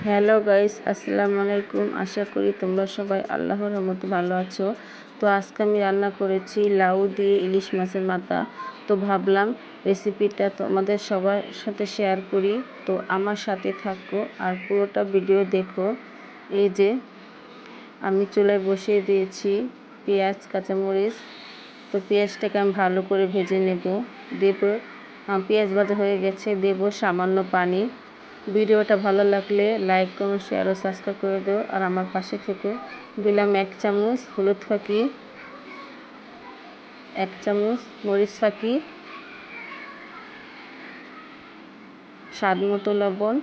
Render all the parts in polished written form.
Hello guys, আসসালামু আলাইকুম। আশা করি তোমরা সবাই আল্লাহর রহমতে ভালো আছো। তো আজকে আমি রান্না করেছি লাউ দিয়ে ইলিশ মাছের মাথা। তো ভাবলাম রেসিপিটা তোমাদের সবার সাথে শেয়ার করি। তো আমার সাথে থাকো আর পুরোটা ভিডিও দেখো। এই যে আমি চুলায় বসিয়ে দিয়েছি পেঁয়াজ কাঁচামরিচ। তো পেঁয়াজটাকে আমি ভালো করে ভেজে নেব। পেঁয়াজ ভাজা হয়ে গেছে, দেব সামান্য পানি। ভিডিওটা ভালো লাগলে লাইক কমেন্ট শেয়ার ও সাবস্ক্রাইব করে দিও আর আমার পাশে থেকে। দিলাম 1 চামচ হলুদ ফাঁকি, 1 চামচ মরিচ ফাঁকি, স্বাদ মতো লবণ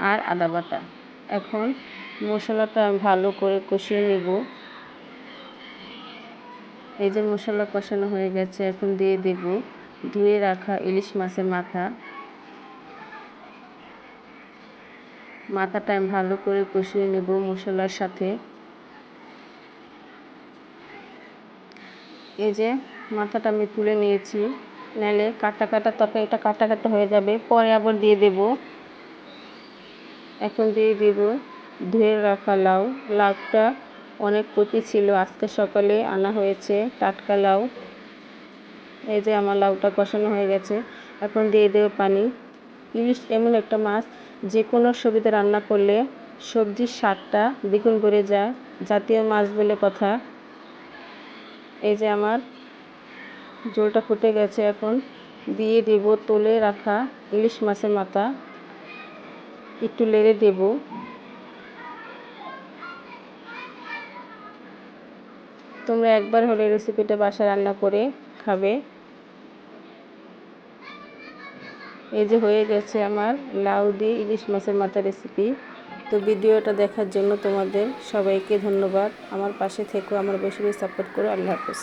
আর আদা বাটা। এখন মশলাটা ভালো করে কষিয়ে নেব। এই যে মশলা কষানো হয়ে গেছে, এখন দিয়ে দেব ধুয়ে রাখা ইলিশ মাছের মাথাটা আমি ভালো করে কষিয়ে নেব মশলার সাথে। এই যে মাথাটা আমি তুলে নিয়েছি, নাহলে কাটা কাটা তরকারিটা কাটা কাটা হয়ে যাবে, পরে আবার দিয়ে দেব। এখন দিয়ে দেব ধুয়ে রাখা লাউটা অনেক কচি ছিল, আজকে সকালে আনা হয়েছে টাটকা লাউ। এই যে আমার লাউটা কষানো হয়ে গেছে, এখন দিয়ে দেব পানি। ইলিশ এমন একটা মাছ, যে কোনো সবজিতে রান্না করলে সবজির স্বাদটা দ্বিগুণ বেড়ে যায়, জাতীয় মাছ বলে কথা। এই যে আমার ঝোলটা ফুটে গেছে, এখন দিয়ে দেব তুলে রাখা ইলিশ মাছের মাথা, একটু নেড়ে দেব। তোমরা একবার হলে রেসিপিটা বাসায় রান্না করে খাবে। এই যে হয়ে গেছে আমার লাউ দিয়ে ইলিশ মাছের মাথা রেসিপি। তো ভিডিওটা দেখার জন্য তোমাদের সবাইকে ধন্যবাদ। আমার পাশে থেকো, আমার বেশি বেশি সাপোর্ট করো। আল্লাহ হাফেজ।